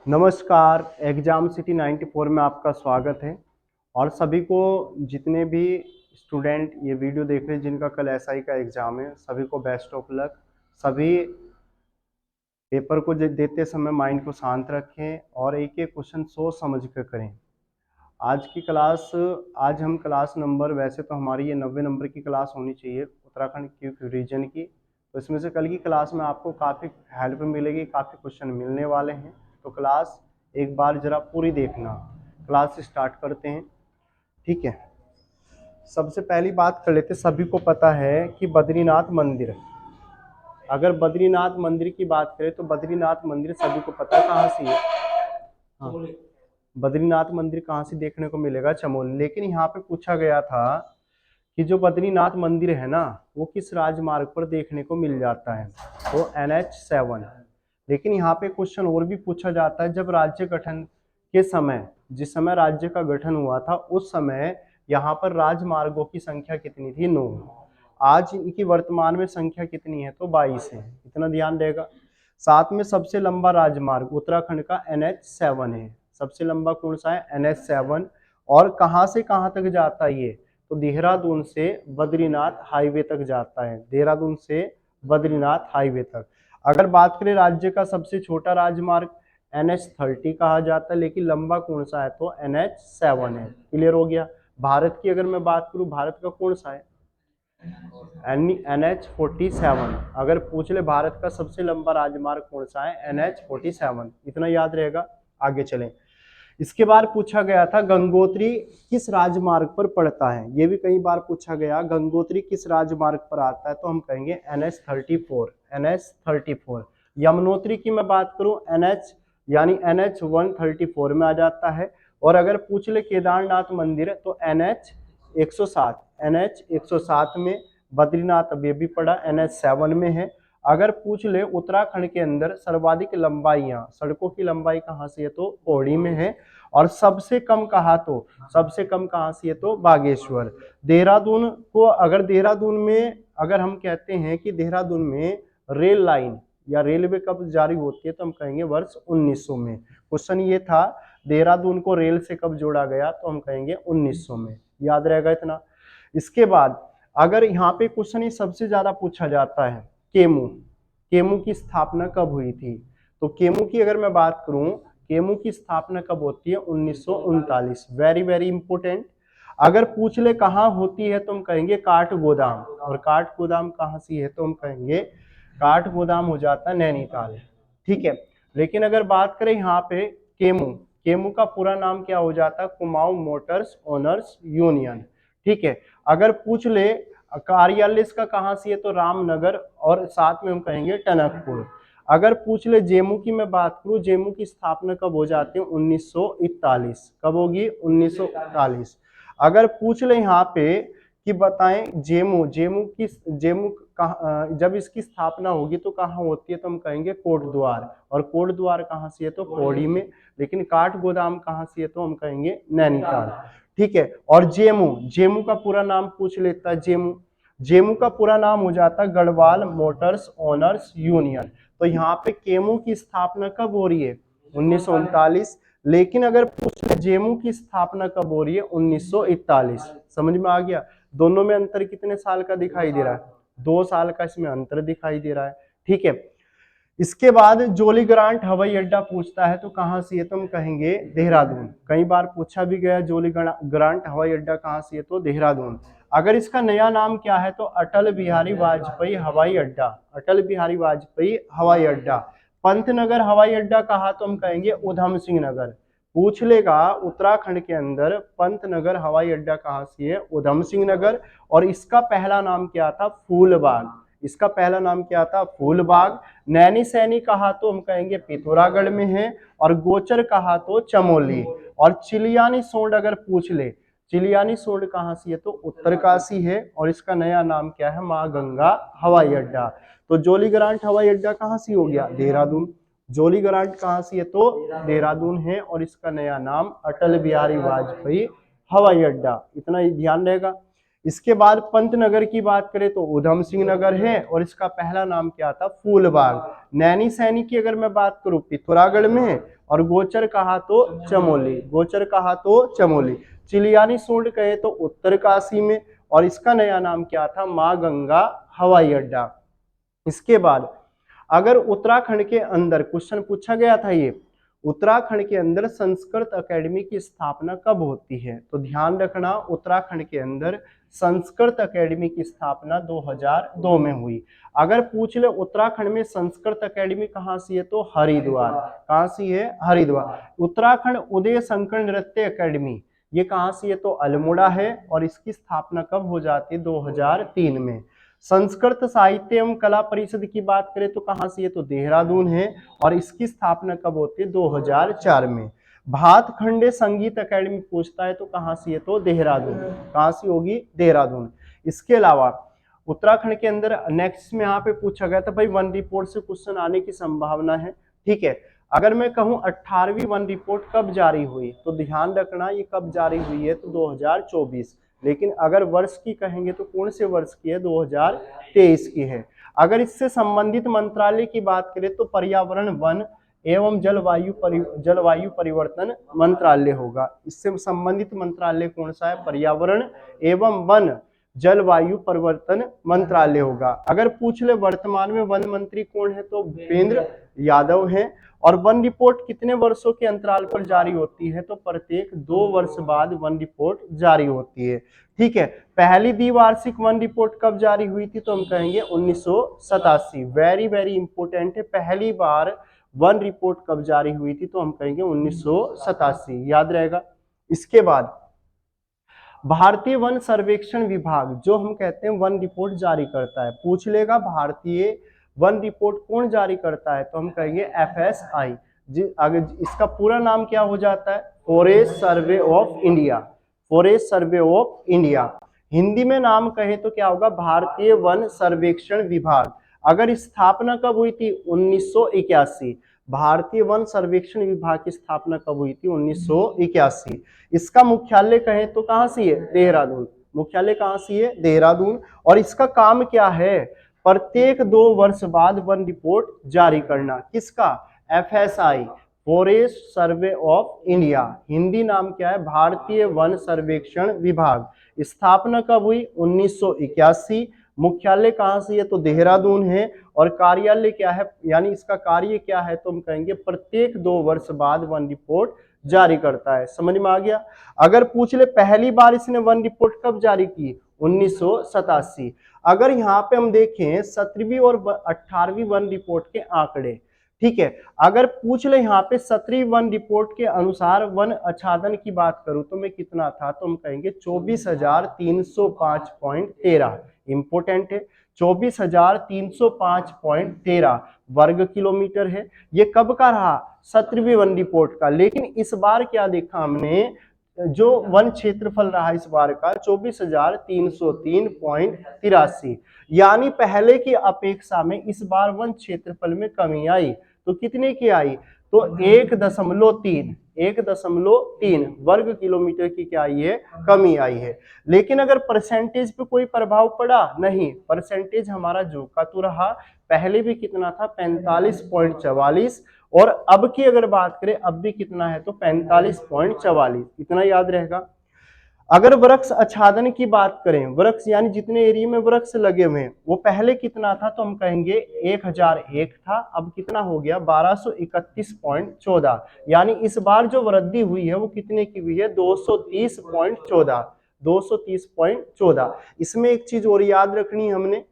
नमस्कार। Exam city 94 में आपका स्वागत है। और सभी को, जितने भी स्टूडेंट ये वीडियो देख रहे हैं जिनका कल एसआई का एग्ज़ाम है, सभी को बेस्ट ऑफ लक। सभी पेपर को देते समय माइंड को शांत रखें और एक एक क्वेश्चन सोच समझ कर करें। आज की क्लास, आज हम क्लास नंबर, वैसे तो हमारी ये 90 नंबर की क्लास होनी चाहिए उत्तराखंड क्यूक रीजन की, तो इसमें से कल की क्लास में आपको काफ़ी हेल्प मिलेगी, काफ़ी क्वेश्चन मिलने वाले हैं। तो क्लास एक बार ज़रा पूरी देखना। क्लास स्टार्ट करते हैं, ठीक है। सबसे पहली बात कर लेते, सभी को पता है कि बद्रीनाथ मंदिर, अगर बद्रीनाथ मंदिर की बात करें तो बद्रीनाथ मंदिर सभी को पता है कहाँ से है। हाँ, बद्रीनाथ मंदिर कहाँ से देखने को मिलेगा? चमोली। लेकिन यहाँ पे पूछा गया था कि जो बद्रीनाथ मंदिर है ना, वो किस राजमार्ग पर देखने को मिल जाता है? तो NH7। लेकिन यहाँ पे क्वेश्चन और भी पूछा जाता है, जब राज्य गठन के समय, जिस समय राज्य का गठन हुआ था उस समय यहाँ पर राजमार्गों की संख्या कितनी थी? 9। आज इनकी वर्तमान में संख्या कितनी है? तो 22 है। इतना ध्यान रहेगा। साथ में सबसे लंबा राजमार्ग उत्तराखंड का NH7 है। सबसे लंबा कौन सा है? NH7। और कहाँ से कहाँ तक जाता है ये? तो देहरादून से बद्रीनाथ हाईवे तक जाता है। देहरादून से बद्रीनाथ हाईवे तक। अगर बात करें राज्य का सबसे छोटा राजमार्ग, NH30 कहा जाता है, लेकिन लंबा कौन सा है? तो NH7 है। क्लियर हो गया। भारत की अगर मैं बात करूं, भारत का कौन सा है? NH47। अगर पूछ ले भारत का सबसे लंबा राजमार्ग कौन सा है? NH47। इतना याद रहेगा। आगे चलें। इसके बाद पूछा गया था गंगोत्री किस राजमार्ग पर पड़ता है? ये भी कई बार पूछा गया, गंगोत्री किस राजमार्ग पर आता है? तो हम कहेंगे NH34। NH34। यमुनोत्री की मैं बात करूं, NH यानी NH134 में आ जाता है। और अगर पूछ ले केदारनाथ मंदिर तो NH107। NH107 में। बद्रीनाथ अब ये भी पड़ा, NH7 में है। अगर पूछ ले उत्तराखंड के अंदर सर्वाधिक लंबाइयां, सड़कों की लंबाई कहाँ से है? तो पौड़ी में है। और सबसे कम कहा, तो सबसे कम कहाँ से है? तो बागेश्वर। देहरादून को, अगर देहरादून में, अगर हम कहते हैं कि देहरादून में रेल लाइन या रेलवे कब जारी होती है, तो हम कहेंगे वर्ष 1900 में। क्वेश्चन ये था, देहरादून को रेल से कब जोड़ा गया? तो हम कहेंगे 1900 में। याद रहेगा इतना। इसके बाद अगर यहाँ पे क्वेश्चन ये सबसे ज्यादा पूछा जाता है, केमू। केमू की स्थापना कब हुई थी? तो केमू की अगर मैं बात करूं, केमू की स्थापना कब होती है? 1939। Very very important. अगर पूछ ले कहाँ होती है, तो हम कहेंगे काठ गोदाम। और काठ गोदाम कहाँ से है? तो हम कहेंगे काठ गोदाम हो जाता है नैनीताल। ठीक है। लेकिन अगर बात करें यहाँ पे केमू, केमू का पूरा नाम क्या हो जाता है? Kumaon Motors owners union. ठीक है। अगर पूछ ले कार्यालय इसका कहाँ से है, तो रामनगर, और साथ में हम कहेंगे टनकपुर। अगर पूछ ले जेमू की मैं बात करूं, जेमू की स्थापना कब हो जाती है? 1941। कब होगी? 1941। अगर पूछ ले यहाँ पे कि बताएं जेमू, जेमू की, जेमू जब इसकी स्थापना होगी तो कहाँ होती है? तो हम कहेंगे कोटद्वार। और कोटद्वार कहाँ से है? तो पौड़ी में। लेकिन काठ गोदाम कहाँ से है? तो हम कहेंगे नैनीताल। ठीक है। और जेमू, जेमू का पूरा नाम पूछ लेता है। जेमू, जेमू का पूरा नाम हो जाता है गढ़वाल मोटर्स ओनर्स यूनियन। तो यहाँ पे केमू की स्थापना कब हो रही है? 1939। लेकिन अगर पूछ ले जेमू की स्थापना कब हो रही है? 1941। समझ में आ गया? दोनों में अंतर कितने साल का दिखाई दे रहा है? 2 साल का इसमें अंतर दिखाई दे रहा है। ठीक है। इसके बाद जोली ग्रांट हवाई अड्डा पूछता है, तो कहाँ से है? तो हम कहेंगे देहरादून। कई बार पूछा भी गया जोली ग्रांट हवाई अड्डा कहाँ से है? तो देहरादून। अगर इसका नया नाम क्या है? तो अटल बिहारी वाजपेयी हवाई अड्डा। अटल बिहारी वाजपेयी हवाई अड्डा। पंतनगर हवाई अड्डा कहा, तो हम कहेंगे उधम सिंह नगर। पूछ लेगा उत्तराखंड के अंदर पंतनगर हवाई अड्डा कहाँ से है? उधम सिंह नगर। और इसका पहला नाम क्या था? फूलबाग। इसका पहला नाम क्या था? फूलबाग। नैनी सैनी कहा तो हम कहेंगे पिथौरागढ़ में है। और गोचर कहा तो चमोली। और चिलियानी सोंड अगर पूछ ले, चिलियानी सोंड कहाँ से है? तो उत्तरकाशी है। और इसका नया नाम क्या है? मां गंगा हवाई अड्डा। तो जोली ग्रांट हवाई अड्डा कहाँ से हो गया? देहरादून। जोली ग्रांट कहाँ से है? तो देहरादून है। और इसका नया नाम अटल बिहारी वाजपेयी हवाई अड्डा। इतना ही ध्यान रहेगा। इसके बाद पंतनगर की बात करें तो उधम सिंह नगर है, और इसका पहला नाम क्या था, फूलबाग। नैनी सैनी की अगर मैं बात करूं पिथौरागढ़ में है, और गोचर कहा तो चमोली, गोचर कहा तो चमोली। चिलियानी सूंड कहे तो उत्तरकाशी में, और इसका नया नाम क्या था, मां गंगा हवाई अड्डा। इसके बाद अगर उत्तराखंड के अंदर क्वेश्चन पूछा गया था, ये उत्तराखंड के अंदर संस्कृत अकेडमी की स्थापना कब होती है, तो ध्यान रखना उत्तराखंड के अंदर संस्कृत अकेडमी की स्थापना 2002 में हुई। अगर पूछ ले उत्तराखंड में संस्कृत अकेडमी कहाँ से है, तो हरिद्वार। कहाँ से है, हरिद्वार। उत्तराखंड उदय शंकर नृत्य अकेडमी, ये कहाँ से है, तो अल्मोड़ा है, और इसकी स्थापना कब हो जाती है, 2003 में। संस्कृत साहित्य एवं कला परिषद की बात करें तो कहाँ से है, तो देहरादून है, और इसकी स्थापना कब होती है, 2004 में। भातखंडे संगीत अकेडमी पूछता है तो कहाँ से है, तो देहरादून। कहाँ से होगी, देहरादून। इसके अलावा उत्तराखंड के अंदर नेक्स्ट में यहाँ पे पूछा गया था भाई वन रिपोर्ट से क्वेश्चन आने की संभावना है, ठीक है। अगर मैं कहूँ 18वीं वन रिपोर्ट कब जारी हुई, तो ध्यान रखना ये कब जारी हुई है, तो 2024। लेकिन अगर वर्ष की कहेंगे तो कौन से वर्ष की है, 2023 की है। अगर इससे संबंधित मंत्रालय की बात करें तो पर्यावरण वन एवं जलवायु परिवर्तन मंत्रालय होगा। इससे संबंधित मंत्रालय कौन सा है, पर्यावरण एवं वन जलवायु परिवर्तन मंत्रालय होगा। अगर पूछ ले वर्तमान में वन मंत्री कौन है, तो भूपेंद्र यादव हैं। और वन रिपोर्ट कितने वर्षों के अंतराल पर जारी होती है, तो प्रत्येक 2 वर्ष बाद वन रिपोर्ट जारी होती है, ठीक है। पहली द्विवार्षिक वन रिपोर्ट कब जारी हुई थी, तो हम कहेंगे 1987। वेरी वेरी इंपोर्टेंट है, पहली बार वन रिपोर्ट कब जारी हुई थी, तो हम कहेंगे 1987, याद रहेगा। इसके बाद भारतीय वन सर्वेक्षण विभाग, जो हम कहते हैं वन रिपोर्ट जारी करता है, पूछ लेगा भारतीय वन रिपोर्ट कौन जारी करता है, तो हम कहेंगे FSI। अगर इसका पूरा नाम क्या हो जाता है, forest survey of India, forest survey of India. Hindi में नाम कहे तो क्या होगा, भारतीय वन सर्वेक्षण विभाग। अगर स्थापना कब हुई थी, 1981। भारतीय वन सर्वेक्षण विभाग की स्थापना कब हुई थी, 1981। इसका मुख्यालय कहें तो कहाँ से है, देहरादून। मुख्यालय कहाँ से है, देहरादून। और इसका काम क्या है, प्रत्येक 2 वर्ष बाद वन रिपोर्ट जारी करना। किसका, FSI, forest survey of India. Hindi नाम क्या है, भारतीय वन सर्वेक्षण विभाग। स्थापना कब हुई, 1981। मुख्यालय कहाँ से है, तो देहरादून है। और कार्यालय क्या है, यानी इसका कार्य क्या है, तो हम कहेंगे प्रत्येक 2 वर्ष बाद वन रिपोर्ट जारी करता है। समझ में आ गया। अगर पूछ ले पहली बार इसने वन रिपोर्ट कब जारी की, 1987। अगर यहाँ पे हम देखें 17वीं और 18वीं वन रिपोर्ट के आंकड़े, ठीक है। अगर पूछ ले यहाँ पे 17वीं वन रिपोर्ट के अनुसार वन आच्छादन की बात करूं तो मैं कितना था, तो हम कहेंगे 24,305.13। इंपोर्टेंट है, 24,305.13 वर्ग किलोमीटर है। ये कब का रहा, 17वीं वन रिपोर्ट का। लेकिन इस बार क्या देखा हमने, जो वन क्षेत्रफल रहा इस बार का 24,303.83, यानी पहले की अपेक्षा में इस बार वन क्षेत्रफल में कमी आई। तो कितने की आई, तो 1.3 वर्ग किलोमीटर की क्या आई है, कमी आई है। लेकिन अगर परसेंटेज पे कोई प्रभाव पड़ा, नहीं, परसेंटेज हमारा जो का तो रहा। पहले भी कितना था, 45.44, और अब की अगर बात करें अब भी कितना है, तो 45.44, इतना याद रहेगा। अगर वृक्ष आच्छादन की बात करें, वृक्ष यानी जितने एरिया में वृक्ष लगे हुए हैं, वो पहले कितना था, तो हम कहेंगे 1001 था, अब कितना हो गया, 1231.14। यानी इस बार जो वृद्धि हुई है वो कितने की हुई है, 230.14, 230.14। इसमें एक चीज और याद रखनी है हमने,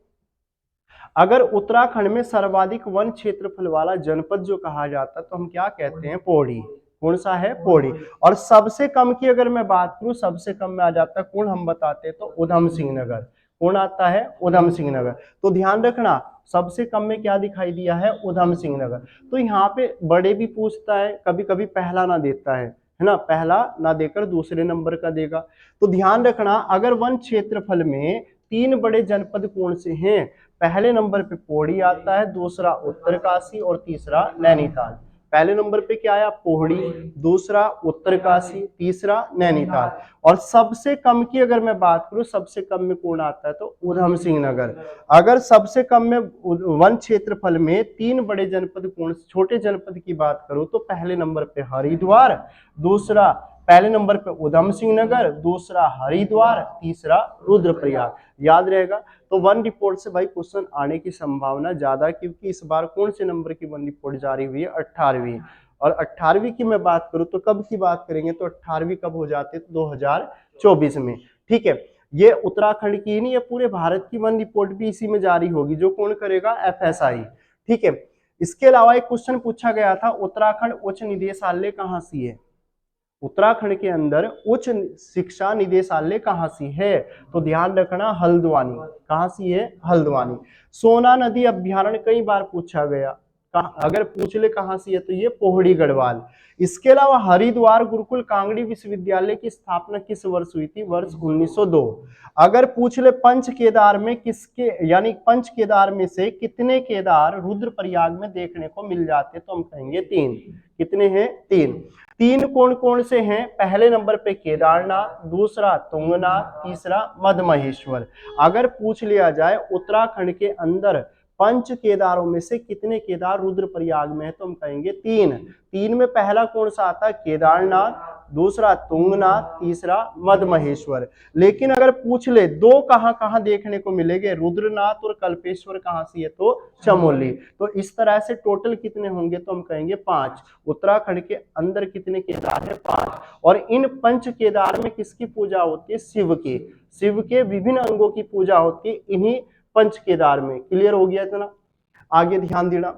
अगर उत्तराखंड में सर्वाधिक वन क्षेत्रफल वाला जनपद जो कहा जाता है, तो हम क्या कहते हैं, पौड़ी। कौन सा है, पौड़ी। और सबसे कम की अगर मैं बात करूं, सबसे कम में आ जाता है कौन, हम बताते हैं तो उधम सिंह नगर। कौन आता है, उधम सिंह नगर। तो ध्यान रखना सबसे कम में क्या दिखाई दिया है, उधम सिंह नगर। तो यहाँ पे बड़े भी पूछता है, कभी कभी पहला ना देता है ना, पहला ना देकर दूसरे नंबर का देगा। तो ध्यान रखना, अगर वन क्षेत्रफल में 3 बड़े जनपद कौन से हैं, पहले नंबर पे पौड़ी आता है, दूसरा उत्तरकाशी और तीसरा नैनीताल। पहले नंबर पे क्या आया, पोहड़ी, दूसरा उत्तरकाशी, तीसरा नैनीताल। और सबसे कम की अगर मैं बात करूं, सबसे कम में कौन आता है तो उधम सिंह नगर। अगर सबसे कम में वन क्षेत्रफल में 3 बड़े जनपद कौन, छोटे जनपद की बात करूं तो पहले नंबर पे हरिद्वार, दूसरा पहले नंबर पे उधम सिंह नगर, दूसरा हरिद्वार, तीसरा रुद्रप्रयाग। याद रहेगा। तो वन रिपोर्ट से भाई क्वेश्चन आने की संभावना ज्यादा, क्योंकि इस बार कौन से नंबर की वन रिपोर्ट जारी हुई है, 18वीं। और 18वीं की मैं बात करूं तो कब की बात करेंगे, तो 18वीं कब हो जाती है, तो 2024 में। ठीक है, ये उत्तराखंड की नहीं, ये पूरे भारत की वन रिपोर्ट भी इसी में जारी होगी, जो कौन करेगा, FSI। ठीक है, इसके अलावा एक क्वेश्चन पूछा गया था, उत्तराखंड उच्च निदेशालय कहाँ सी है, उत्तराखंड के अंदर उच्च शिक्षा निदेशालय कहाँ सी है, तो ध्यान रखना हल्द्वानी। कहाँ सी है, हल्द्वानी। सोना नदी अभ्यारण्य कई बार पूछा गया, अगर पूछ ले कहाँ सी है तो ये पोहड़ी गढ़वाल। इसके अलावा हरिद्वार गुरुकुल कांगड़ी विश्वविद्यालय की स्थापना किस वर्ष हुई थी, वर्ष 1902। अगर पूछ ले पंच केदार में किसके, यानी पंच केदार में से कितने केदार रुद्रप्रयाग में देखने को मिल जाते, तो हम कहेंगे 3। कितने हैं, 3। 3 कौन कौन से हैं, पहले नंबर पे केदारनाथ, दूसरा तुंगनाथ, तीसरा मधमहेश्वर। अगर पूछ लिया जाए उत्तराखंड के अंदर पंच केदारों में से कितने केदार रुद्रप्रयाग में है, तो हम कहेंगे 3। 3 में पहला कौन सा आता है, केदारनाथ, दूसरा तुंगनाथ, तीसरा मधमहेश्वर। लेकिन अगर पूछ ले दो कहां कहां देखने को मिलेंगे, रुद्रनाथ और कल्पेश्वर कहां से है, तो चमोली। तो इस तरह से टोटल कितने होंगे, तो हम कहेंगे 5। उत्तराखंड के अंदर कितने केदार है, 5। और इन पंच केदार में किसकी पूजा होती है, शिव की। शिव के विभिन्न अंगों की पूजा होती है इन्हीं पंच केदार में। क्लियर हो गया इतना, आगे ध्यान देना।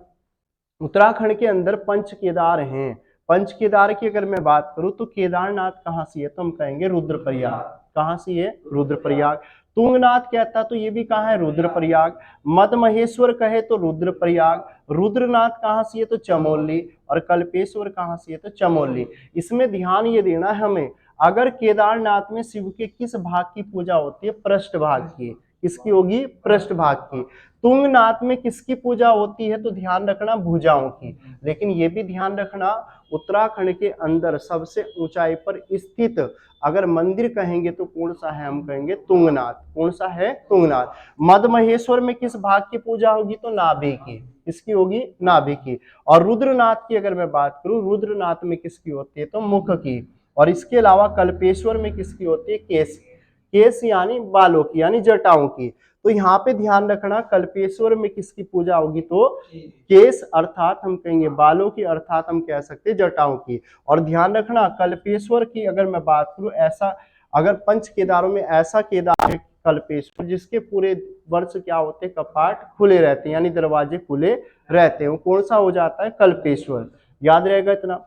उत्तराखंड के अंदर पंच केदार हैं। पंच केदार की अगर मैं बात करूं तो केदारनाथ कहाँ से है, तो हम कहेंगे रुद्रप्रयाग। कहाँ से है, रुद्रप्रयाग। तुंगनाथ कहता तो ये भी कहाँ है, रुद्रप्रयाग। मधमहेश्वर कहे तो रुद्रप्रयाग। रुद्रनाथ कहाँ से है, तो चमोली। और कल्पेश्वर कहाँ से है, तो चमोली। इसमें ध्यान ये देना है हमें, अगर केदारनाथ में शिव के किस भाग की पूजा होती है, पृष्ठ भाग की। किसकी होगी, पृष्ठ भाग की। तुंगनाथ में किसकी पूजा होती है, तो ध्यान रखना भुजाओं की। लेकिन ये भी ध्यान रखना, उत्तराखंड के अंदर सबसे ऊंचाई पर स्थित अगर मंदिर कहेंगे तो कौन सा है, हम कहेंगे तुंगनाथ। कौन सा है, तुंगनाथ। मधमहेश्वर में किस भाग की पूजा होगी, तो नाभि की। किसकी होगी, नाभि की। और रुद्रनाथ की अगर मैं बात करूं, रुद्रनाथ में किसकी होती है, तो मुख की। और इसके अलावा कल्पेश्वर में किसकी होती है, केश। केश यानी बालों की, यानी जटाओं की। तो यहाँ पे ध्यान रखना, कल्पेश्वर में किसकी पूजा होगी, तो केश अर्थात हम कहेंगे बालों की, अर्थात हम कह सकते हैं जटाओं की। और ध्यान रखना कल्पेश्वर की अगर मैं बात करूं, ऐसा अगर पंच केदारों में ऐसा केदार है कल्पेश्वर जिसके पूरे वर्ष क्या होते हैं, कपाट खुले रहते हैं, यानी दरवाजे खुले रहते हैं, वो कौन सा हो जाता है, कल्पेश्वर। याद रहेगा इतना।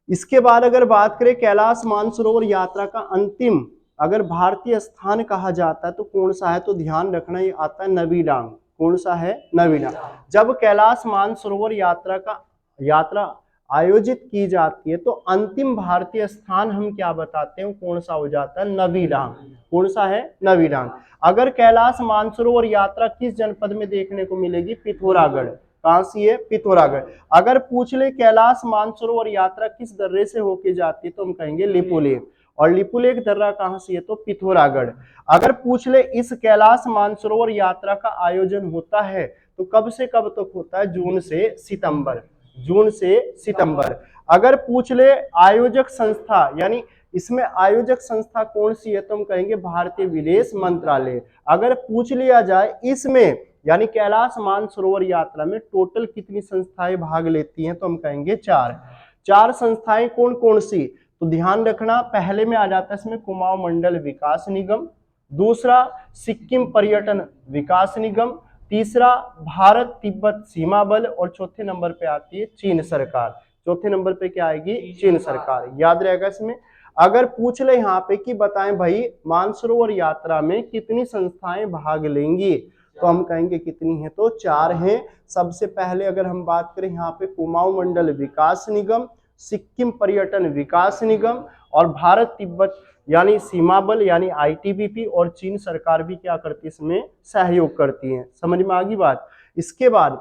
इसके बाद अगर बात करें कैलाश मानसरोवर यात्रा का अंतिम अगर भारतीय स्थान कहा जाता है तो कौन सा है, तो ध्यान रखना ये आता है नवी डांग। कौन सा है, नवी डांग। जब कैलाश मानसरोवर यात्रा आयोजित की जाती है तो अंतिम भारतीय स्थान हम क्या बताते हैं, कौन सा हो जाता है, नवी डांग। कौन सा है, नवी डांग। अगर कैलाश मानसरोवर यात्रा किस जनपद में देखने को मिलेगी, पिथौरागढ़। कहां सी है, पिथौरागढ़। अगर पूछ ले कैलाश मानसरोवर यात्रा किस दर्रे से होके जाती है, तो हम कहेंगे लिपुलेख। और लिपुलेख दर्रा कहां से है, तो पिथौरागढ़। अगर पूछ ले इस कैलाश मानसरोवर यात्रा का आयोजन होता है तो कब से कब तक होता है, जून से सितंबर। जून से सितंबर। अगर पूछ ले आयोजक संस्था, यानी इसमें आयोजक संस्था कौन सी है, तो हम कहेंगे भारतीय विदेश मंत्रालय। अगर पूछ लिया जाए इसमें यानी कैलाश मानसरोवर यात्रा में टोटल कितनी संस्थाएं भाग लेती हैं, तो हम कहेंगे 4। 4 संस्थाएं कौन कौन सी, तो ध्यान रखना पहले में आ जाता है इसमें कुमाऊं मंडल विकास निगम, दूसरा सिक्किम पर्यटन विकास निगम, तीसरा भारत तिब्बत सीमा बल, और चौथे नंबर पे आती है चीन सरकार। चौथे नंबर पे क्या आएगी, चीन सरकार। याद रहेगा इसमें। अगर पूछ ले यहाँ पे कि बताएं भाई मानसरोवर यात्रा में कितनी संस्थाएं भाग लेंगी, तो हम कहेंगे कितनी है, तो 4 हैं। सबसे पहले अगर हम बात करें यहाँ पे कुमाऊं मंडल विकास निगम, सिक्किम पर्यटन विकास निगम और भारत तिब्बत यानी सीमा बल यानी ITBP, और चीन सरकार भी क्या करती है, इसमें सहयोग करती है। समझ में आ गई बात। इसके बाद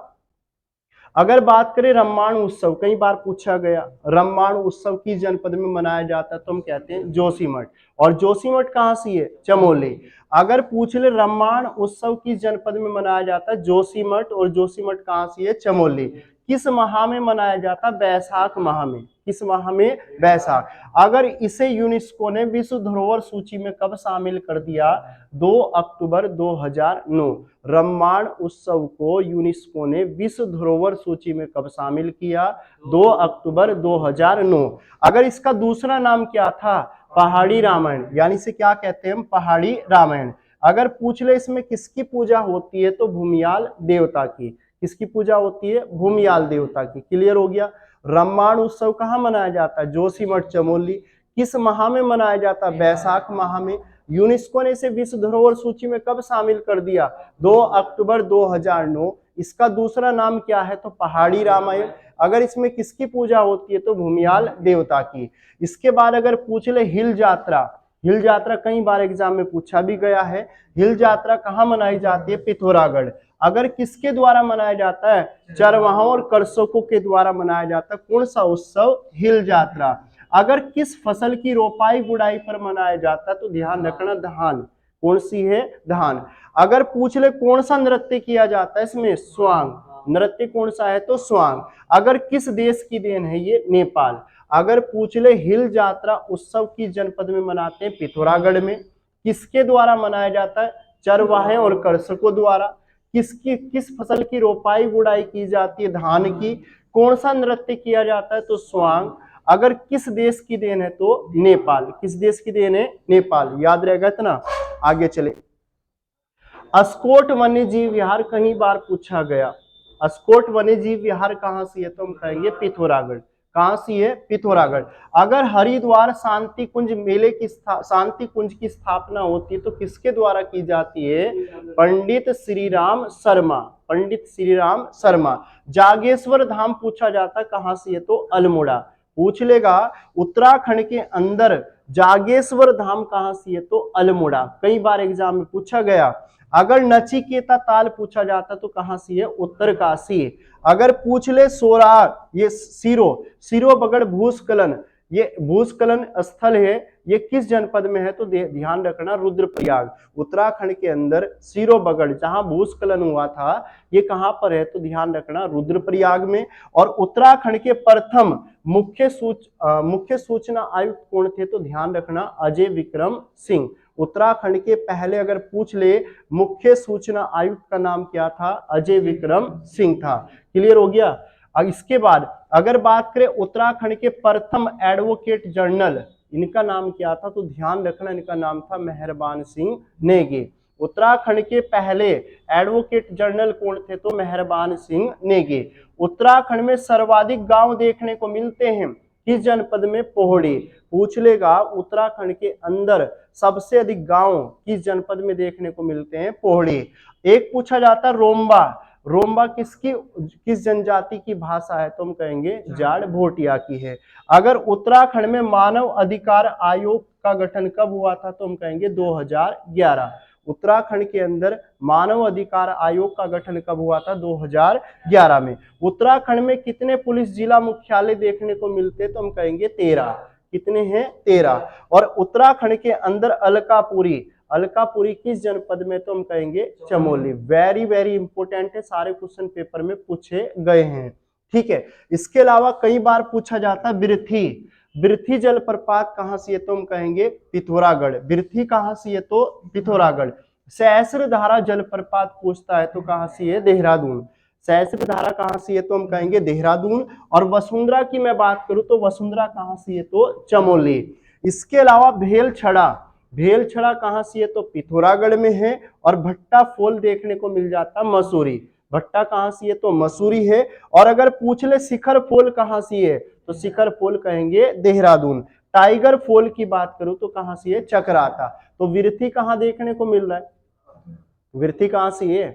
अगर बात करें रम्माण उत्सव, कई बार पूछा गया, रम्माण उत्सव किस जनपद में मनाया जाता है, तो हम कहते हैं जोशीमठ। और जोशीमठ कहाँ से है, चमोली। अगर पूछ ले रम्माण उत्सव किस जनपद में मनाया जाता है, जोशीमठ, और जोशीमठ कहाँ से है, चमोली। किस माह में मनाया जाता, बैसाख माह में। किस माह में, बैसाख। अगर इसे यूनेस्को ने विश्व धरोहर सूची में कब शामिल कर दिया, 2 अक्टूबर 2009। रम्माण उत्सव को यूनेस्को ने विश्व धरोहर सूची में कब शामिल किया, 2 अक्टूबर 2009। अगर इसका दूसरा नाम क्या था, पहाड़ी रामायण, यानी इसे क्या कहते हैं हम, पहाड़ी रामायण। अगर पूछ ले इसमें किसकी पूजा होती है, तो भूमियाल देवता की। किसकी पूजा होती है, भूमियाल देवता की। क्लियर हो गया। रम्माण उत्सव कहाँ मनाया जाता है, जोशीमठ, चमोली। किस माह में मनाया जाता है, बैसाख माह में। यूनेस्को ने इसे विश्व धरोहर सूची में कब शामिल कर दिया, 2 अक्टूबर 2009। इसका दूसरा नाम क्या है, तो पहाड़ी रामायण। अगर इसमें किसकी पूजा होती है, तो भूमियाल देवता की। इसके बाद अगर पूछ ले हिल यात्रा, हिल यात्रा कई बार एग्जाम में पूछा भी गया है। हिल यात्रा कहाँ मनाई जाती है, पिथौरागढ़। अगर किसके द्वारा मनाया जाता है, चरवाहों और कर्षकों के द्वारा मनाया जाता है। कौन सा उत्सव, हिल यात्रा। अगर किस फसल की रोपाई गुड़ाई पर मनाया जाता है, तो ध्यान रखना, धान। कौन सी है, धान। अगर पूछ ले कौन सा नृत्य किया जाता है इसमें, स्वांग। नृत्य कौन सा है, तो स्वांग। अगर किस देश की देन है ये, नेपाल। अगर पूछ ले हिल यात्रा उत्सव किस जनपद में मनाते हैं, पिथौरागढ़ में। किसके द्वारा मनाया जाता है, चरवाहे और कर्षकों द्वारा। किस फसल की रोपाई गुड़ाई की जाती है, धान की। कौन सा नृत्य किया जाता है, तो स्वांग। अगर किस देश की देन है, तो नेपाल। किस देश की देन है, नेपाल। याद रहेगा इतना। आगे चले, अस्कोट वन्य जीव विहार कई बार पूछा गया। अस्कोट वन्य जीव विहार कहाँ से है, तो हम कहेंगे पिथौरागढ़। कहाँ से है, पिथौरागढ़। अगर हरिद्वार शांति कुंज मेले की शांति कुंज की स्थापना होती है, तो किसके द्वारा की जाती है, पंडित श्री राम शर्मा। पंडित श्री राम शर्मा। जागेश्वर धाम पूछा जाता कहाँ से है, तो अल्मोड़ा। पूछ लेगा उत्तराखंड के अंदर जागेश्वर धाम कहाँ से है, तो अल्मोड़ा। कई बार एग्जाम में पूछा गया। अगर नचिकेता ताल पूछा जाता तो कहां से है, उत्तरकाशी। अगर पूछ ले सोरार, ये सिरो बगड़ भूस्खलन, ये भूस्खलन स्थल है, ये किस जनपद में है, तो ध्यान रखना, रुद्रप्रयाग। उत्तराखंड के अंदर सिरो बगड़ जहां भूस्खलन हुआ था, ये कहां पर है, तो ध्यान रखना, रुद्रप्रयाग में। और उत्तराखंड के प्रथम मुख्य सूचना आयुक्त कौन थे, तो ध्यान रखना, अजय विक्रम सिंह। उत्तराखंड के पहले अगर पूछ ले मुख्य सूचना आयुक्त का नाम क्या था, अजय विक्रम सिंह था। क्लियर हो गया। अब इसके बाद अगर बात करें उत्तराखंड के प्रथम एडवोकेट जनरल, इनका नाम क्या था, तो ध्यान रखना, इनका नाम था मेहरबान सिंह नेगी। उत्तराखंड के पहले एडवोकेट जनरल कौन थे, तो मेहरबान सिंह नेगी। उत्तराखंड में सर्वाधिक गांव देखने को मिलते हैं किस जनपद में, पोहड़ी। पूछ लेगा उत्तराखंड के अंदर सबसे अधिक गांव किस जनपद में देखने को मिलते हैं, पोहड़ी। एक पूछा जाता रोम्बा, रोम्बा किस जनजाति की भाषा है, तो हम कहेंगे जाड़ भोटिया की है। अगर उत्तराखंड में मानव अधिकार आयोग का गठन कब हुआ था, तो हम कहेंगे 2011। उत्तराखंड के अंदर मानव अधिकार आयोग का गठन कब हुआ था, 2011 में। उत्तराखंड में कितने पुलिस जिला मुख्यालय देखने को मिलते हैं, तो हम कहेंगे 13। कितने हैं, 13। और उत्तराखंड के अंदर अलकापुरी, अलकापुरी किस जनपद में, तो हम कहेंगे चमोली। वेरी वेरी इंपोर्टेंट है, सारे क्वेश्चन पेपर में पूछे गए हैं। ठीक है। इसके अलावा कई बार पूछा जाता है बिरथी, बिरथी जलप्रपात कहां से है, तो हम कहेंगे पिथौरागढ़। बिरथी कहां से है, तो पिथौरागढ़। सहस्त्रधारा जलप्रपात पूछता है तो कहां से है, देहरादून। सहस्त्रधारा कहां से है, तो हम कहेंगे देहरादून। और वसुंधरा की मैं बात करूं तो वसुंधरा कहां से है, तो चमोली। इसके अलावा भेलछड़ा, भेलछड़ा कहां से है, तो पिथौरागढ़ में है। और भट्टा फॉल देखने को मिल जाता मसूरी। भट्टा कहां से है, तो मसूरी है। और अगर पूछ ले शिखर फॉल कहां से है, तो शिखर फॉल कहेंगे देहरादून। टाइगर फॉल की बात करूं तो कहां से है, चकराता। तो विरथी कहां देखने को मिल रहा है, विरथी कहां से है,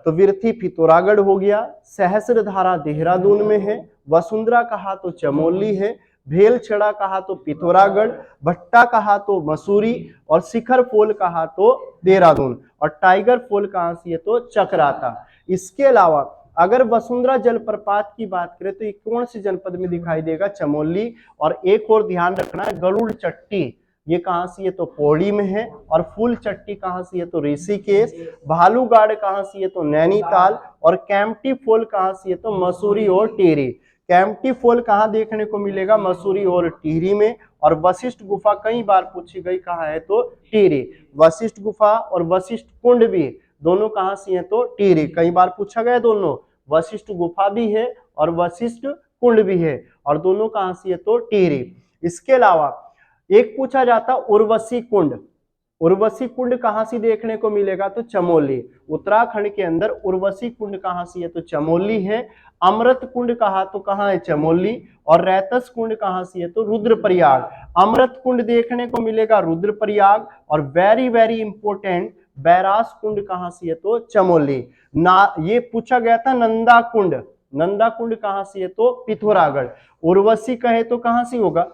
तो विरथी पिथौरागढ़ हो गया। सहस्त्रधारा देहरादून में है। वसुंधरा कहा तो चमोली है। भेलछड़ा कहा तो पिथौरागढ़। भट्टा कहा तो मसूरी। और शिखर फॉल कहा तो देहरादून। और टाइगर फॉल कहां से है, तो चकराता। इसके अलावा अगर वसुंधरा जलप्रपात की बात करें तो ये कौन सी जनपद में दिखाई देगा? चमोली। और एक और ध्यान रखना है, गरुड़ चट्टी ये कहां से है? तो पौड़ी में है। और फूल चट्टी कहां से है? तो ऋषिकेश। भालूगाड़ कहां से है? तो नैनीताल। और कैंपटी फॉल कहां से है? तो मसूरी और टिहरी। कैंपटी फॉल कहां देखने को मिलेगा? मसूरी और टिहरी में। और वशिष्ठ गुफा कई बार पूछी गई, कहां है? तो टिहरी। वशिष्ठ गुफा और वशिष्ठ कुंड भी दोनों कहां से हैं? तो टिहरी, कई बार पूछा गया दोनों। वशिष्ठ गुफा भी है और वशिष्ठ कुंड भी है, और दोनों कहां से है? तो टिहरी। इसके अलावा एक पूछा जाता उर्वशी कुंड। उर्वशी कुंड कहां से देखने को मिलेगा? तो चमोली। उत्तराखंड के अंदर उर्वशी कुंड कहां से है? तो चमोली है। अमृत कुंड कहा तो कहां है? चमोली। और रैतस कुंड कहां से है? तो रुद्रप्रयाग। अमृत कुंड देखने को मिलेगा रुद्रप्रयाग। और वेरी वेरी इंपोर्टेंट, बैरास कुंड कहां से है? तो चमोली। ना ये पूछा गया था नंदा कुंड। नंदा कुंड कहां से है? तो पिथौरागढ़। उर्वशी कहे तो कहां से होगा?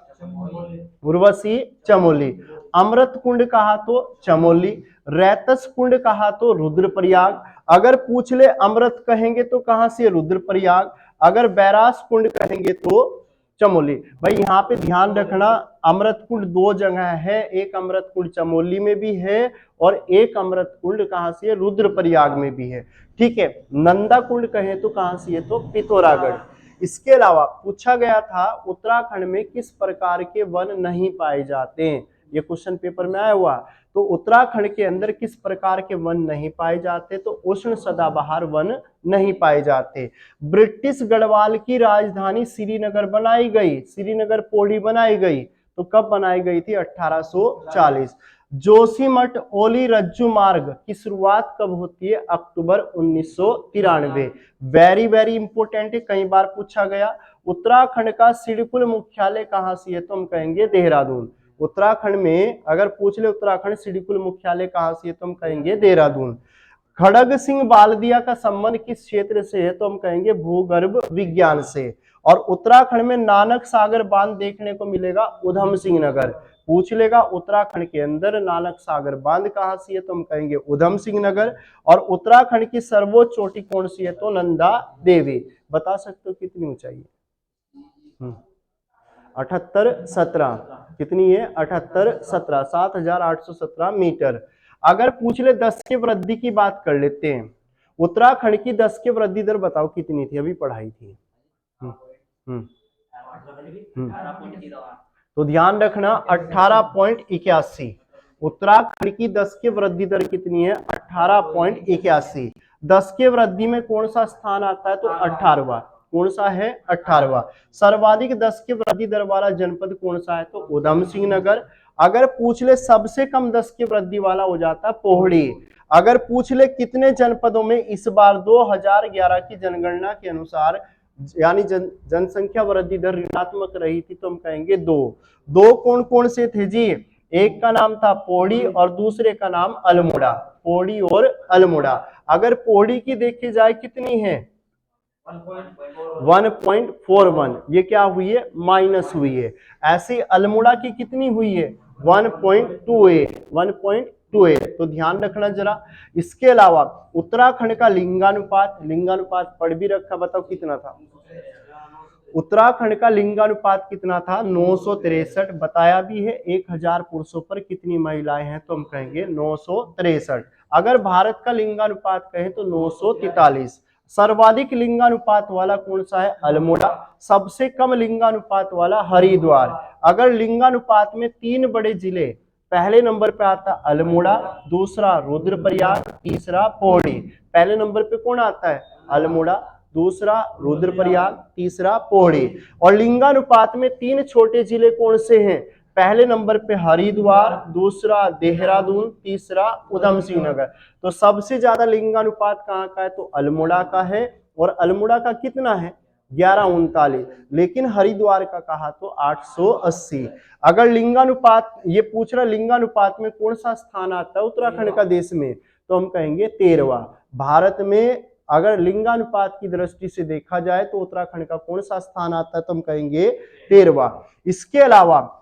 उर्वशी चमोली। अमृत कुंड कहा तो चमोली। रैतस कुंड कहा तो रुद्रप्रयाग। अगर पूछ ले अमृत कहेंगे तो कहां से? रुद्रप्रयाग। अगर बैरास कुंड कहेंगे तो चमोली। भाई यहाँ पे ध्यान रखना, अमृत कुंड दो जगह है, एक अमृत कुंड चमोली में भी है और एक अमृत कुंड कहां से है? रुद्रप्रयाग में भी है। ठीक है। नंदा कुंड कहें तो कहां से है? तो पिथौरागढ़। इसके अलावा पूछा गया था उत्तराखंड में किस प्रकार के वन नहीं पाए जाते हैं? ये क्वेश्चन पेपर में आया हुआ। तो उत्तराखंड के अंदर किस प्रकार के वन नहीं पाए जाते? तो उष्ण सदाबहार वन नहीं पाए जाते। ब्रिटिश गढ़वाल की राजधानी श्रीनगर बनाई गई, श्रीनगर पौड़ी बनाई गई, तो कब बनाई गई थी? 1840। जोशीमठ ओली रज्जू मार्ग की शुरुआत कब होती है? अक्टूबर 1993। वेरी वेरी इंपोर्टेंट है, कई बार पूछा गया। उत्तराखंड का सिडकुल मुख्यालय कहां से है? तो हम कहेंगे देहरादून। उत्तराखंड में अगर पूछ ले उत्तराखंड सिडकुल मुख्यालय कहां से है? तो हम कहेंगे देहरादून। खड़ग सिंह बालदिया का संबंध किस क्षेत्र से है? तो हम कहेंगे भूगर्भ विज्ञान से। और उत्तराखंड में नानक सागर बांध देखने को मिलेगा उधम सिंह नगर। पूछ लेगा उत्तराखंड के अंदर नानक सागर बांध कहां से है? तो हम कहेंगे उधम सिंह नगर। और उत्तराखंड की सर्वोच्च चोटी कौन सी है? तो नंदा देवी। बता सकते हो कितनी ऊंचाई है? 78-17। कितनी है? 78-17, 7817 मीटर। अगर पूछ ले 10 के वृद्धि की बात कर लेते हैं। उत्तराखंड की 10 के वृद्धि दर बताओ कितनी थी? अभी पढ़ाई थी। तो ध्यान रखना 18.81। उत्तराखंड की 10 के वृद्धि दर कितनी है? 18.81। 10 के वृद्धि में कौन सा स्थान आता है? तो 18वां। कौन सा है? 18वां। सर्वाधिक 10 के वृद्धि दर वाला जनपद कौन सा है? तो उधम सिंह नगर। अगर पूछ ले सबसे कम 10 की वृद्धि वाला हो जाता है पौड़ी। अगर पूछ ले कितने जनपदों में इस बार 2011 की जनगणना के अनुसार यानी जनसंख्या वृद्धि दर ऋणात्मक रही थी, तो हम कहेंगे दो कौन कौन से थे जी? एक का नाम था पौड़ी और दूसरे का नाम अल्मोड़ा। पौड़ी और अल्मोड़ा। अगर पौड़ी की देखी जाए कितनी है? 1.41। ये क्या हुई है? माइनस हुई है। ऐसी अल्मोड़ा की कितनी हुई है? 1.28। तो ध्यान रखना जरा। इसके अलावा उत्तराखंड का लिंगानुपात, लिंगानुपात पढ़ भी रखा, बताओ कितना था? उत्तराखंड का लिंगानुपात कितना था? 963। बताया भी है 1000 पुरुषों पर कितनी महिलाएं हैं? तो हम कहेंगे 963। अगर भारत का लिंगानुपात कहें तो 943। सर्वाधिक लिंगानुपात वाला कौन सा है? अल्मोड़ा। सबसे कम लिंगानुपात वाला हरिद्वार। अगर लिंगानुपात में 3 बड़े जिले, पहले नंबर पे आता अल्मोड़ा, दूसरा रुद्रप्रयाग, तीसरा पौड़ी। पहले नंबर पे कौन आता है? अल्मोड़ा, दूसरा रुद्रप्रयाग, तीसरा पौड़ी। और लिंगानुपात में 3 छोटे जिले कौन से हैं? पहले नंबर पे हरिद्वार, दूसरा देहरादून, तीसरा उधम सिंह नगर। तो सबसे ज्यादा लिंगानुपात कहाँ का है? तो अल्मोड़ा का है। और अल्मोड़ा का कितना है? 1139। लेकिन हरिद्वार का कहा तो 880। अगर लिंगानुपात ये पूछ रहा लिंगानुपात में कौन सा स्थान आता है उत्तराखंड का देश में? तो हम कहेंगे 13वां। भारत में अगर लिंगानुपात की दृष्टि से देखा जाए तो उत्तराखंड का कौन सा स्थान आता है? तो हम कहेंगे 13वां। इसके अलावा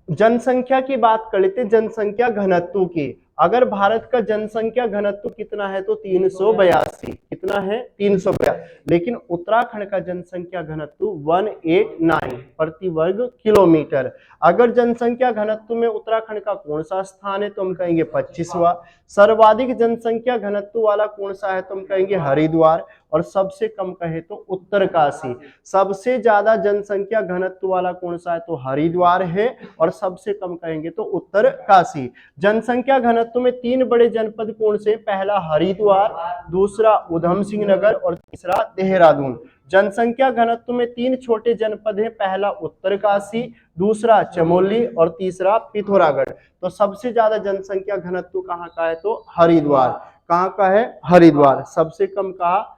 जनसंख्या की बात कर लेते, जनसंख्या घनत्व की। अगर भारत का जनसंख्या घनत्व कितना है तो 382, कितना है 382, लेकिन उत्तराखंड का जनसंख्या घनत्व 189 प्रति वर्ग किलोमीटर। अगर जनसंख्या घनत्व में उत्तराखंड का कौन सा स्थान है तो हम कहेंगे 25वां। सर्वाधिक जनसंख्या घनत्व वाला कौन सा है तो हम कहेंगे हरिद्वार, और सबसे कम कहे तो उत्तरकाशी। सबसे ज्यादा जनसंख्या घनत्व वाला कौन सा है तो हरिद्वार है, और सबसे कम कहेंगे तो उत्तरकाशी। जनसंख्या घनत्व में 3 बड़े जनपद कौन से? पहला हरिद्वार, दूसरा उधम सिंह नगर और तीसरा देहरादून। जनसंख्या घनत्व में 3 छोटे जनपद हैं, पहला उत्तरकाशी, दूसरा चमोली और तीसरा पिथौरागढ़। तो सबसे ज्यादा जनसंख्या घनत्व कहाँ का है तो हरिद्वार। कहाँ का है? हरिद्वार। सबसे कम कहा?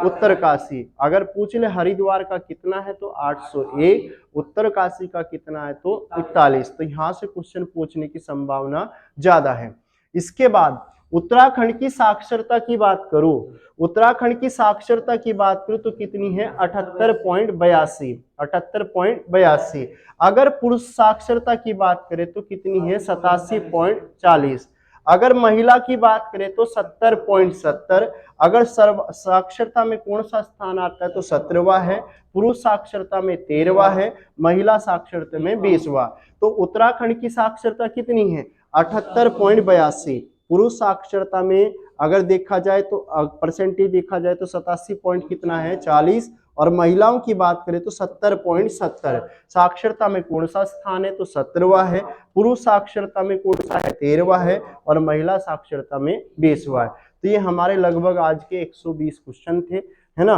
उत्तरकाशी। अगर पूछ ले हरिद्वार का कितना है तो 801, उत्तरकाशी का कितना है तो 41। तो यहां से क्वेश्चन पूछने की संभावना ज्यादा है। इसके बाद उत्तराखंड की साक्षरता की बात करूं, उत्तराखंड की साक्षरता की बात करूं तो कितनी है? 78.82, 78.82। अगर पुरुष साक्षरता की बात करें तो कितनी है? 87.40। अगर महिला की बात करें तो 70.70। अगर सर्व साक्षरता में कौन सा स्थान आता है तो 17वां है, पुरुष साक्षरता में 13वां है, महिला साक्षरता में 20वां। तो उत्तराखंड की साक्षरता कितनी है? 78.82। पुरुष साक्षरता में अगर देखा जाए तो परसेंटेज देखा जाए तो 87 पॉइंट कितना है? 40, और महिलाओं की बात करें तो 70.70। साक्षरता में कौन सा स्थान है तो 17वां है, पुरुष साक्षरता में कौन सा है? 13वां है, और महिला साक्षरता में 20वां है। तो ये हमारे लगभग आज के 120 क्वेश्चन थे, है ना?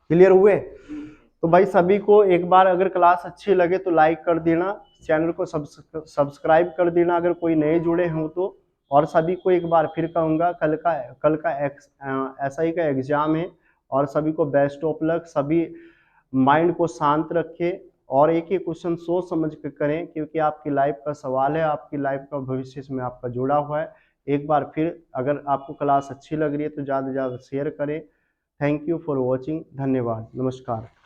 क्लियर हुए? तो भाई सभी को एक बार अगर क्लास अच्छी लगे तो लाइक कर देना, चैनल को सब्सक्राइब कर देना अगर कोई नए जुड़े हों तो। और सभी को एक बार फिर कहूँगा कल का SI का एग्जाम है, और सभी को बेस्ट ऑफ लक। सभी माइंड को शांत रखें और एक ही क्वेश्चन सोच समझ कर करें, क्योंकि आपकी लाइफ का सवाल है, आपकी लाइफ का भविष्य इसमें आपका जुड़ा हुआ है। एक बार फिर अगर आपको क्लास अच्छी लग रही है तो ज़्यादा से ज़्यादा शेयर करें। Thank you for watching. धन्यवाद। नमस्कार।